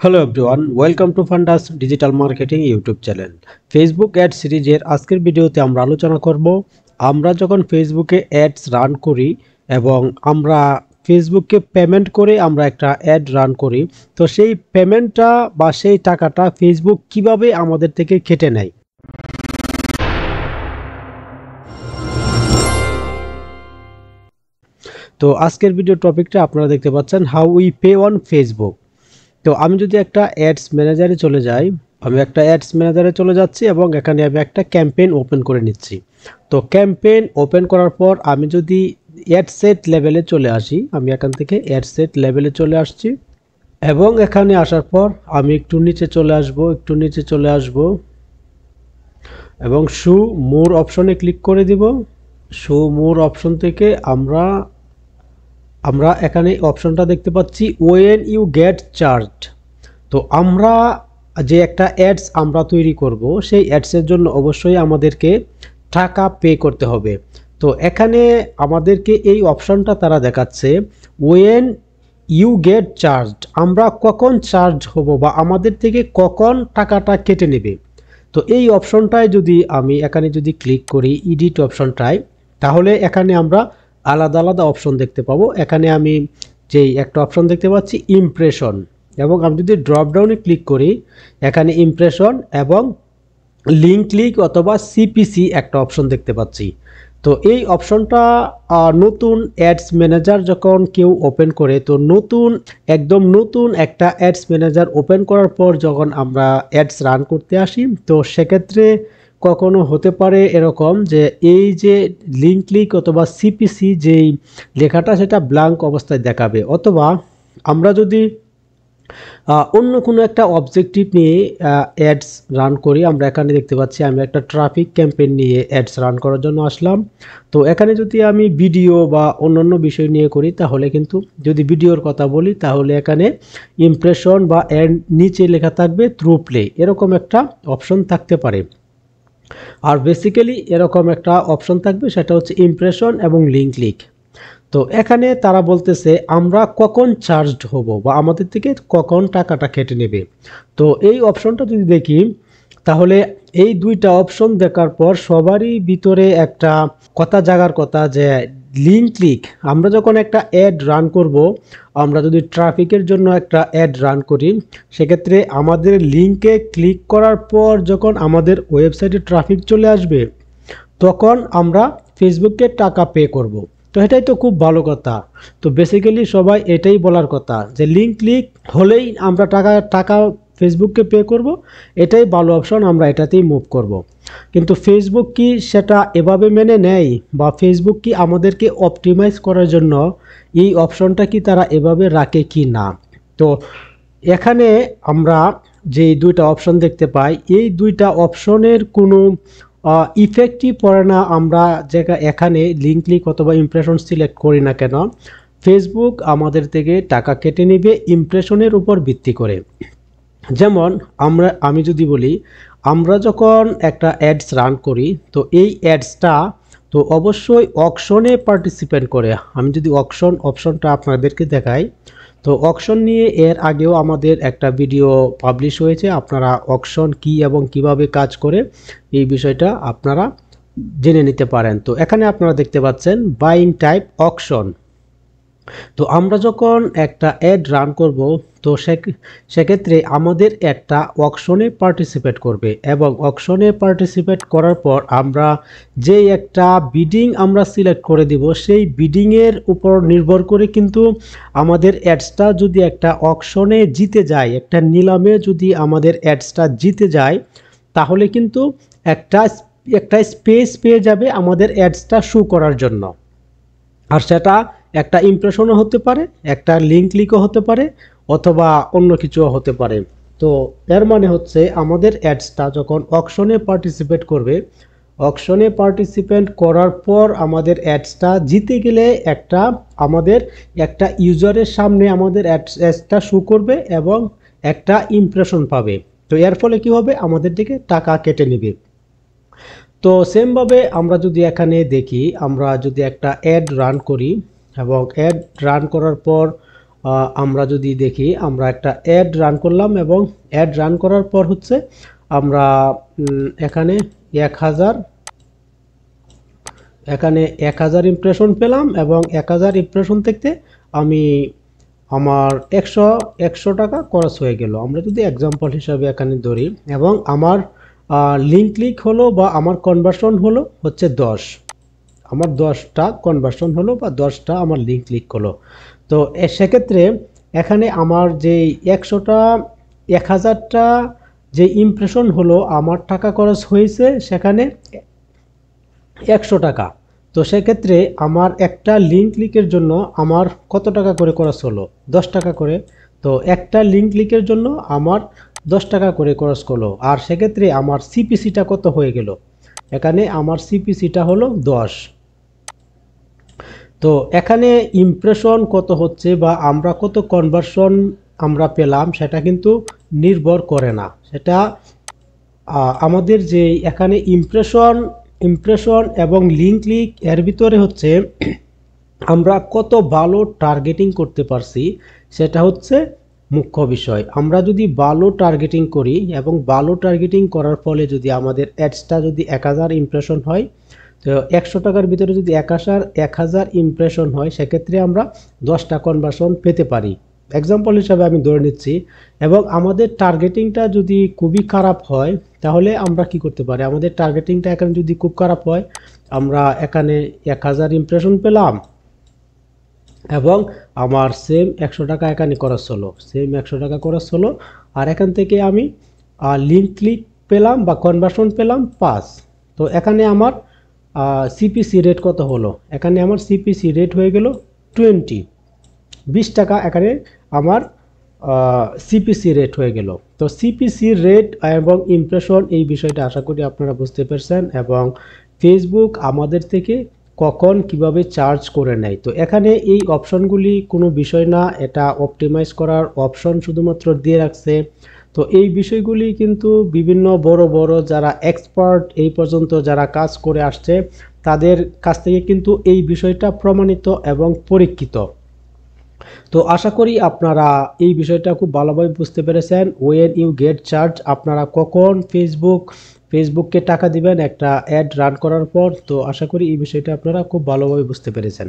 Hello everyone, welcome to ফান্ডাস digital marketing YouTube channel. Facebook ad সিরিজের আজকের ভিডিওতে আমরা আলোচনা করব আমরা যখন ফেসবুকে অ্যাডস রান করি এবং আমরা ফেসবুককে পেমেন্ট করে আমরা একটা অ্যাড রান করি, তো সেই পেমেন্টটা বা সেই টাকাটা ফেসবুক কিভাবে আমাদের থেকে কেটে নেয়। তো আজকের ভিডিও টপিকটা আপনারা দেখতে পাচ্ছেন, how we pay on Facebook. তো আমি যদি একটা অ্যাডস ম্যানেজারে চলে যাই, আমি একটা অ্যাডস ম্যানেজারে চলে যাচ্ছি এবং এখানে আমি একটা ক্যাম্পেইন ওপেন করে নিচ্ছি। তো ক্যাম্পেইন ওপেন করার পর আমি যদি অ্যাড সেট লেভেলে চলে আসি, আমি এখান থেকে অ্যাড সেট লেভেলে চলে আসছি এবং এখানে আসার পর আমি একটু নিচে চলে আসব এবং শো মোর অপশনে ক্লিক করে দিব। শো মোর অপশন থেকে আমরা এখানে অপশনটা দেখতে পাচ্ছি ওয়েন ইউ গেট চার্জড। তো আমরা যে একটা অ্যাডস আমরা তৈরি করব, সেই অ্যাডসের জন্য অবশ্যই আমাদেরকে টাকা পে করতে হবে। তো এখানে আমাদেরকে এই অপশনটা তারা দেখাচ্ছে ওয়েন ইউ গেট চার্জড, আমরা কখন চার্জ হব বা আমাদের থেকে কখন টাকাটা কেটে নেবে। তো এই অপশনটায় যদি আমি এখানে যদি ক্লিক করি এডিট অপশনটায়, তাহলে এখানে আমরা আলাদা আলাদা অপশন দেখতে পাবো। এখানে আমি যেই একটা অপশন দেখতে পাচ্ছি ইমপ্রেশন, এবং আমি যদি ড্রপ ডাউনে ক্লিক করি এখানে ইমপ্রেশন এবং লিঙ্ক ক্লিক অথবা সিপিসি একটা অপশন দেখতে পাচ্ছি। তো এই অপশনটা নতুন অ্যাডস ম্যানেজার যখন কেউ ওপেন করে, তো একদম নতুন একটা অ্যাডস ম্যানেজার ওপেন করার পর যখন আমরা অ্যাডস রান করতে আসি, তো সেক্ষেত্রে কখনো হতে পারে এরকম যে এই যে লিঙ্ক ক্লিক অথবা সিপিসি যেই লেখাটা সেটা ব্ল্যাঙ্ক অবস্থায় দেখাবে, অথবা আমরা যদি অন্য কোনো একটা অবজেক্টিভ নিয়ে অ্যাডস রান করি। আমরা এখানে দেখতে পাচ্ছি আমি একটা ট্রাফিক ক্যাম্পেইন নিয়ে অ্যাডস রান করার জন্য আসলাম। তো এখানে যদি আমি ভিডিও বা অন্যান্য বিষয় নিয়ে করি, তাহলে কিন্তু যদি ভিডিওর কথা বলি তাহলে এখানে ইমপ্রেশন বা এর নিচে লেখা থাকবে থ্রু প্লে, এরকম একটা অপশন থাকতে পারে। আর বেসিক্যালি এরকম একটা অপশন থাকবে, সেটা হচ্ছে ইমপ্রেশন এবং লিঙ্ক ক্লিক। তো এখানে তারা বলতেছে আমরা কখন চার্জড হব বা আমাদের থেকে কখন টাকাটা কেটে নেবে। তো এই অপশনটা যদি দেখি, তাহলে এই দুইটা অপশন দেখার পর সবারই ভিতরে একটা কথা জাগার কথা যে লিঙ্ক ক্লিক, আমরা যখন একটা অ্যাড রান করব, আমরা যদি ট্রাফিকের জন্য একটা অ্যাড রান করি, সেক্ষেত্রে আমাদের লিঙ্কে ক্লিক করার পর যখন আমাদের ওয়েবসাইটে ট্রাফিক চলে আসবে, তখন আমরা ফেসবুককে টাকা পে করব। তো এটাই তো খুব ভালো কথা। তো বেসিক্যালি সবাই এটাই বলার কথা যে লিঙ্ক ক্লিক হলেই আমরা টাকা ফেসবুককে পে করব, এটাই ভালো অপশন, আমরা এটাতেই মুভ করব। কিন্তু ফেসবুক কি সেটা এভাবে মেনে নেয়, বা ফেসবুক কি আমাদেরকে অপটিমাইজ করার জন্য এই অপশনটা কি তারা এভাবে রাখে কি না। তো এখানে আমরা যে দুইটা অপশন দেখতে পাই, এই দুইটা অপশনের কোনো ইফেক্টই পড়ে না। আমরা এখানে লিঙ্ক ক্লিক অথবা ইমপ্রেশন সিলেক্ট করি না কেন, ফেসবুক আমাদের থেকে টাকা কেটে নেবে ইমপ্রেশনের উপর ভিত্তি করে। যেমন আমি যদি বলি, আমরা যখন একটা অ্যাডস রান করি, তো এই অ্যাডসটা তো অবশ্যই অকশনে পার্টিসিপেট করে। আমি যদি অপশনটা আপনাদেরকে দেখাই, তো অকশন নিয়ে এর আগেও আমাদের একটা ভিডিও পাবলিশ হয়েছে, আপনারা অকশন কি এবং কিভাবে কাজ করে এই বিষয়টা আপনারা জেনে নিতে পারেন। তো এখানে আপনারা দেখতে পাচ্ছেন বাইং টাইপ অকশন। তো আমরা যখন একটা অ্যাড রান করব, তো সেক্ষেত্রে আমাদের একটা অকশনে পার্টিসিপেট করবে, এবং অকশনে পার্টিসিপেট করার পর আমরা যে একটা বিডিং আমরা সিলেক্ট করে দিব, সেই বিডিংয়ের উপর নির্ভর করে কিন্তু আমাদের অ্যাডসটা যদি একটা অকশনে জিতে যায়, একটা নিলামে যদি আমাদের অ্যাডসটা জিতে যায়, তাহলে কিন্তু একটা স্পেস পেয়ে যাবে আমাদের অ্যাডসটা শো করার জন্য। আর সেটা একটা ইমপ্রেশনও হতে পারে, একটা লিঙ্ক ক্লিকও হতে পারে, অথবা অন্য কিছুও হতে পারে। তো এর মানে হচ্ছে আমাদের অ্যাডসটা যখন অকশনে পার্টিসিপেট করবে, অকশনে পার্টিসিপেট করার পর আমাদের অ্যাডসটা জিতে গেলে আমাদের একটা ইউজারের সামনে আমাদের অ্যাডসটা শো করবে এবং একটা ইমপ্রেশন পাবে। তো এর ফলে কি হবে, আমাদের থেকে টাকা কেটে নেবে। তো সেমভাবে আমরা যদি এখানে দেখি, আমরা যদি একটা অ্যাড রান করি এবং অ্যাড রান করার পর আমরা যদি দেখি, আমরা একটা অ্যাড রান করলাম এবং অ্যাড রান করার পর হচ্ছে আমরা এখানে 1000 ইমপ্রেশন পেলাম এবং 1000 ইমপ্রেশন থেকে আমি আমার 100 টাকা খরচ হয়ে গেল। আমরা যদি এক্সাম্পল হিসাবে এখানে ধরি এবং আমার লিঙ্ক ক্লিক হলো বা আমার কনভার্সন হলো হচ্ছে 10, আমার 10টা কনভার্সন হলো বা 10টা আমার লিঙ্ক ক্লিক হলো। তো সেক্ষেত্রে এখানে আমার যে 1000টা যে ইমপ্রেশন হলো, আমার টাকা খরচ হয়েছে সেখানে 100 টাকা। তো সেক্ষেত্রে আমার একটা লিঙ্ক ক্লিকের জন্য আমার কত টাকা করে খরচ হলো? 10 টাকা করে। তো একটা লিঙ্ক ক্লিকের জন্য আমার 10 টাকা করে খরচ হলো। আর সেক্ষেত্রে আমার সিপিসিটা কত হয়ে গেল? এখানে আমার সিপিসিটা হলো 10। তো এখানে ইমপ্রেশন কত হচ্ছে বা আমরা কত কনভার্সন আমরা পেলাম সেটা কিন্তু নির্ভর করে না। সেটা আমাদের যে এখানে ইমপ্রেশন এবং লিঙ্ক ক্লিক এর ভিতরে হচ্ছে আমরা কত ভালো টার্গেটিং করতে পারছি সেটা হচ্ছে মুখ্য বিষয়। আমরা যদি ভালো টার্গেটিং করি এবং ভালো টার্গেটিং করার ফলে যদি আমাদের অ্যাডসটা যদি 1000 ইমপ্রেশন হয়, তো 100 টাকার ভিতরে যদি 1000 ইমপ্রেশন হয়, সেক্ষেত্রে আমরা 10টা কনভার্সন পেতে পারি। এক্সাম্পল হিসাবে আমি ধরে নিচ্ছি। এবং আমাদের টার্গেটিংটা যদি খুবই খারাপ হয় তাহলে আমরা কি করতে পারি? আমাদের টার্গেটিংটা এখানে যদি খুব খারাপ হয়, আমরা এখানে 1000 ইমপ্রেশন পেলাম এবং আমার সেম 100 টাকা এখানে খরচ হলো, আর এখান থেকে আমি লিঙ্ক ক্লিক পেলাম বা কনভার্সন পেলাম 5। তো এখানে আমার সিপিসি রেট কত হলো? এখানে আমার সিপিসি রেট হয়ে গেল 20 টাকা। এখানে আমার সিপিসি রেট হয়ে গেল। তো সিপিসি রেট এবং ইমপ্রেশন, এই বিষয়টা আশা করি আপনারা বুঝতে পেরেছেন এবং ফেসবুক আমাদের থেকে কখন কিভাবে চার্জ করে নেয়। তো এখানে এই অপশনগুলি কোনো বিষয় না, এটা অপটিমাইজ করার অপশন শুধুমাত্র দিয়ে রাখছে। তো এই বিষয়গুলি কিন্তু বিভিন্ন বড় বড় যারা এক্সপার্ট এই পর্যন্ত যারা কাজ করে আসছে তাদের কাছ থেকে কিন্তু এই বিষয়টা প্রমাণিত এবং পরীক্ষিত। তো আশা করি আপনারা এই বিষয়টা খুব ভালোভাবে বুঝতে পেরেছেন। ওয়েন ইউ গেট চার্জ, আপনারা কখন ফেসবুককে টাকা দিবেন একটা অ্যাড রান করার পর। তো আশা করি এই বিষয়টা আপনারা খুব ভালোভাবে বুঝতে পেরেছেন।